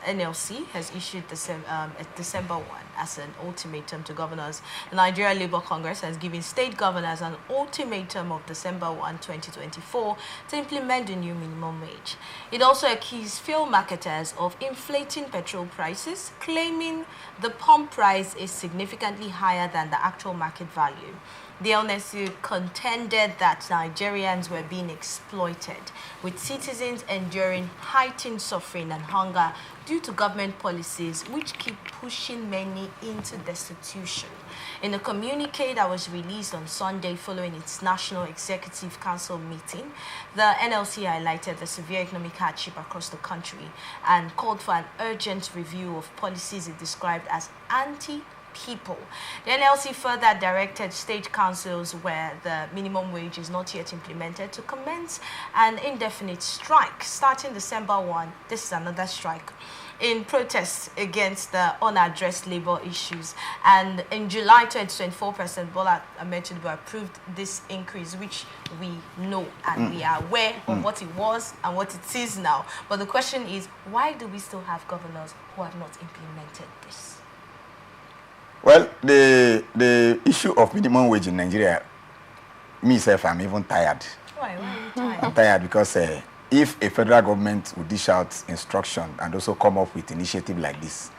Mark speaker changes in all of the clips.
Speaker 1: NLC has issued December 1 as an ultimatum to governors. The Nigeria Labour Congress has given state governors an ultimatum of December 1, 2024 to implement the new minimum wage. It also accused fuel marketers of inflating petrol prices, claiming the pump price is significantly higher than the actual market value. The NLC contended that Nigerians were being exploited, with citizens enduring heightened suffering and hunger due to government policies which keep pushing many into destitution. In a communique that was released on Sunday following its National Executive Council meeting, the NLC highlighted the severe economic hardship across the country and called for an urgent review of policies it described as anti-people. The NLC further directed state councils where the minimum wage is not yet implemented to commence an indefinite strike starting December 1. This is another strike in protest against the unaddressed labor issues. And in July 2024, President Bola Ahmed Tinubu approved this increase, which we know and we are aware of what it was and what it is now. But the question is, why do we still have governors who have not implemented this?
Speaker 2: Well, the issue of minimum wage in Nigeria, myself, I'm even tired.
Speaker 1: Why are you tired?
Speaker 2: I'm tired because if a federal government would dish out instruction and also come up with initiative like this,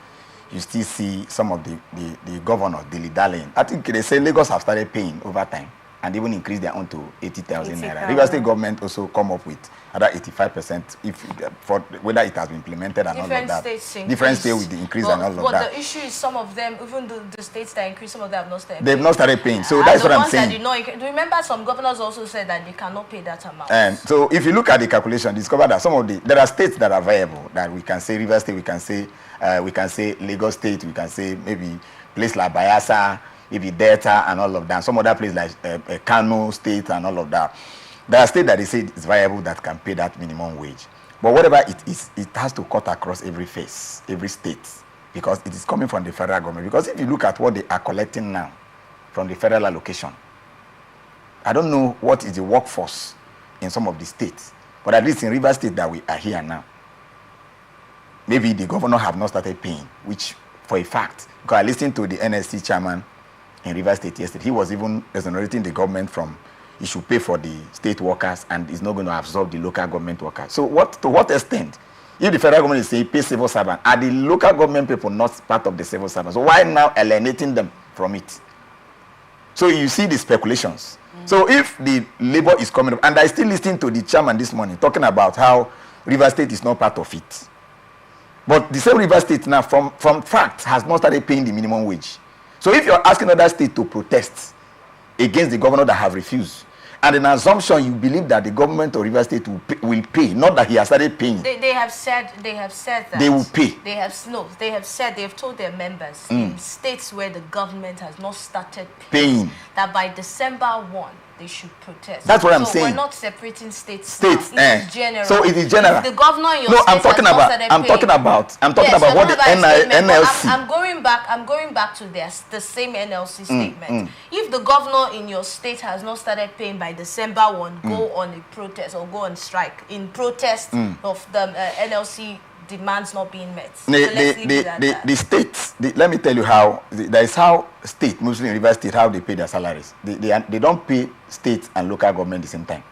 Speaker 2: you still see some of the governors dilly-dallying. I think they say Lagos have started paying over time and even increased their own to 80,000 naira. Rivers State government also come up with other 85% if for whether it has been implemented and all of that. Different states with the increase and all of that.
Speaker 1: But the issue is some of them, even the states that increase, some of them have not started paying.
Speaker 2: They've not started paying. So that's what I'm saying.
Speaker 1: Do you remember some governors also said that they cannot pay that amount?
Speaker 2: And so if you look at the calculation, discover that some of there are states that are viable, that we can say Rivers State, we can say Lagos State, we can say maybe place like Bayelsa, maybe Delta and all of that. Some other place like Kano State and all of that. There are states that they say it's viable that can pay that minimum wage. But whatever it is, it has to cut across every phase, every state, because it is coming from the federal government. Because if you look at what they are collecting now from the federal allocation, I don't know what is the workforce in some of the states, but at least in Rivers State that we are here now, maybe the governor have not started paying, which for a fact, because I listened to the NLC chairman in Rivers State yesterday, he was even exonerating the government from he should pay for the state workers and is not going to absorb the local government workers. So to what extent, if the federal government is saying pay civil servants, are the local government people not part of the civil servants? So why now alienating them from it? So you see the speculations. So if the labor is coming up, and I still listening to the chairman this morning talking about how Rivers State is not part of it. But the same Rivers State now from fact has not started paying the minimum wage. So if you're asking other states to protest against the governor that have refused, and an assumption you believe that the government of Rivers State will pay, not that he has started paying.
Speaker 1: They have said that
Speaker 2: they will pay.
Speaker 1: They have told their members in states where the government has not started paying that by December 1 they should protest.
Speaker 2: That's what I'm saying.
Speaker 1: So we're not separating states.
Speaker 2: States,
Speaker 1: It is general.
Speaker 2: So it is general.
Speaker 1: If the governor in your
Speaker 2: no,
Speaker 1: state
Speaker 2: I'm talking about what the NLC.
Speaker 1: I'm going back to the same NLC statement. If the governor in your state has not started paying by December 1, go on a protest or go on strike in protest of the NLC demands not being met.
Speaker 2: The states, let me tell you how, that is how state, mostly in Rivers State, how they pay their salaries. They don't pay state and local government at the same time.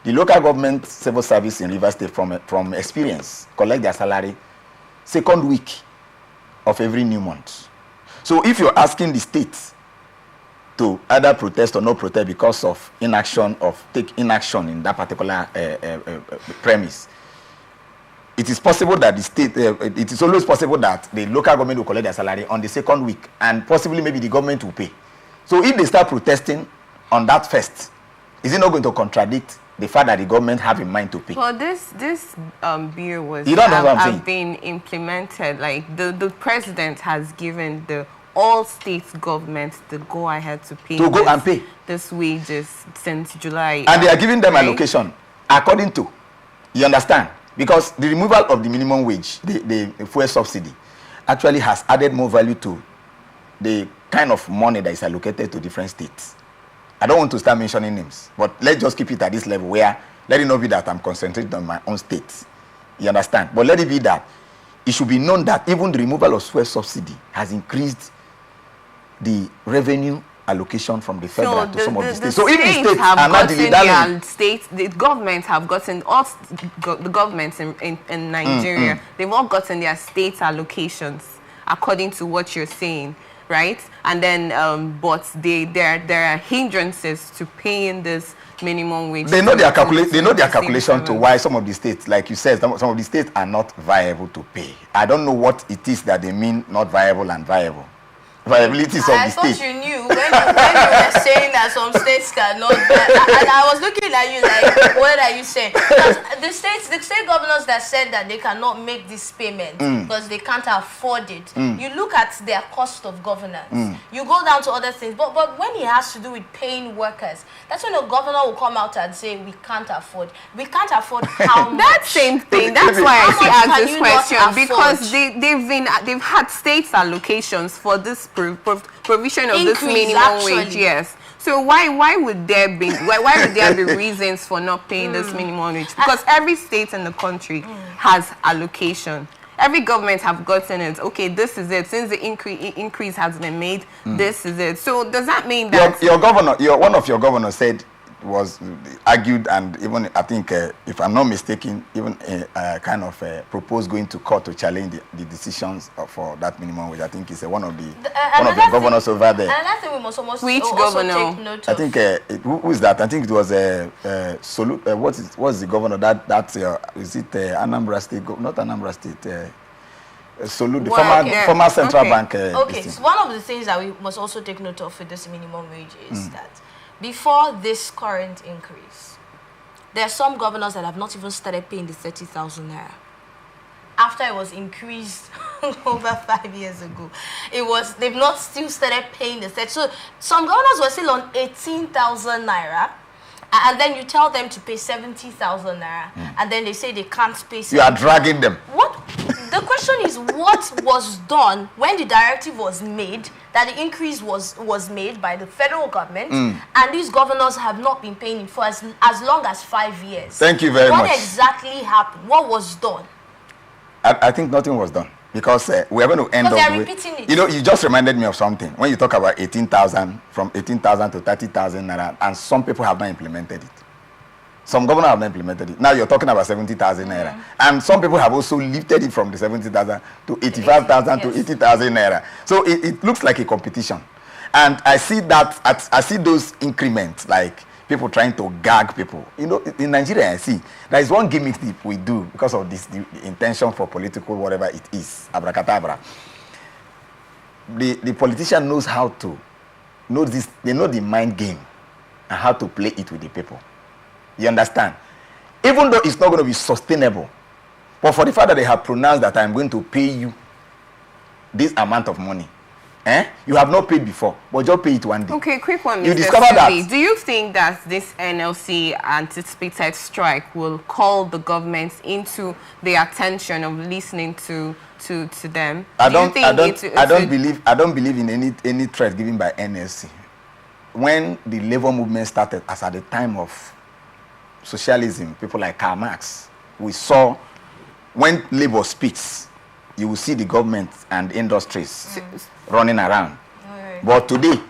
Speaker 2: The local government civil service in Rivers State from experience collect their salary second week of every new month. So if you're asking the states to either protest or not protest because of inaction, take inaction in that particular premise, it is possible that the state, it is always possible that the local government will collect their salary on the second week, and possibly maybe the government will pay. So if they start protesting on that first, is it not going to contradict the fact that the government have in mind to pay?
Speaker 3: Well, this bill was been implemented. Like the president has given all state governments the go ahead to pay this wages since July,
Speaker 2: and they are giving them allocation according to, you understand? Because the removal of the minimum wage, the fuel subsidy, actually has added more value to the kind of money that is allocated to different states. I don't want to start mentioning names, but let's just keep it at this level where let it not be that I'm concentrated on my own state. You understand? But let it be that it should be known that even the removal of fuel subsidy has increased the revenue allocation from the federal to some of the states. So if the states are not
Speaker 3: the governments have gotten, all the governments in Nigeria, they've all gotten their state allocations according to what you're saying, right? And then, but there are hindrances to paying this minimum wage.
Speaker 2: They know their calculation to why some of the states, like you said, some of the states are not viable to pay. I don't know what it is that they mean not viable and viable. Viabilities of the state.
Speaker 1: I thought you knew when you were saying that some states cannot. And I was looking at you like, what are you saying? Because the state governors that said that they cannot make this payment because they can't afford it. You look at their cost of governance. You go down to other things. But when it has to do with paying workers, that's when the governor will come out and say, we can't afford. We can't afford how much?
Speaker 3: That same thing. That's why I asked this question. Because they've had states allocations for this provision of this minimum wage, yes. So why would there be reasons for not paying this minimum wage? Because every state in the country has allocation. Every government have gotten it. Okay, this is it. Since the increase has been made, this is it. So does that mean that
Speaker 2: one of your governors said, was argued, and even I think, if I'm not mistaken, even kind of proposed going to court to challenge the decisions for that minimum wage. I think it's one of the governors over there.
Speaker 1: Another thing we must almost
Speaker 3: Which governor?
Speaker 1: Take note
Speaker 2: I think who is that? I think it was what's the governor that is it Anambra State? Not Anambra State. Solu, the former central bank.
Speaker 1: Okay, so one of the things that we must also take note of with this minimum wage is that before this current increase, there are some governors that have not even started paying the 30,000 naira. After it was increased over 5 years ago, they've not still started paying the 30. So some governors were still on 18,000 naira, and then you tell them to pay 70,000 naira, and then they say they can't pay.
Speaker 2: You are dragging them.
Speaker 1: What? The question is, what was done when the directive was made, that the increase was made by the federal government, and these governors have not been paying it for as long as 5 years?
Speaker 2: Thank you very much.
Speaker 1: What exactly happened? What was done?
Speaker 2: I think nothing was done, because we are going to end up
Speaker 1: they're repeating it.
Speaker 2: You know, you just reminded me of something. When you talk about 18,000, from 18,000 to 30,000 naira, and some people have not implemented it. Some governors have not implemented it. Now you're talking about 70,000 naira. And some people have also lifted it from the 70,000 to 85,000 to 80,000 naira. So it looks like a competition. And I see that, I see those increments, like people trying to gag people. You know, in Nigeria, I see there is one gimmick we do because of this, the intention for political, whatever it is, abracadabra. The politician knows how to, they know the mind game and how to play it with the people. You understand? Even though it's not going to be sustainable, but for the fact that they have pronounced that I'm going to pay you this amount of money, you have not paid before, but just pay it one day.
Speaker 3: Okay, quick one.
Speaker 2: You discover that.
Speaker 3: Do you think that this NLC anticipated strike will call the government into the attention of listening to them?
Speaker 2: I don't believe in any threat given by NLC. When the labor movement started, as at the time of socialism, people like Karl Marx, we saw when labor speaks, you will see the government and industries running around. But today,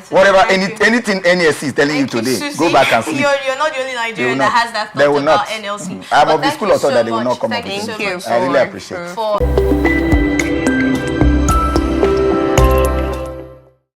Speaker 2: whatever anything NLC is telling you today, go back and see.
Speaker 1: You're not the only Nigerian that has that thought about NLC.
Speaker 2: I'm of the school of thought that they will not come up with it.
Speaker 1: Thank you so much.
Speaker 2: I really appreciate it.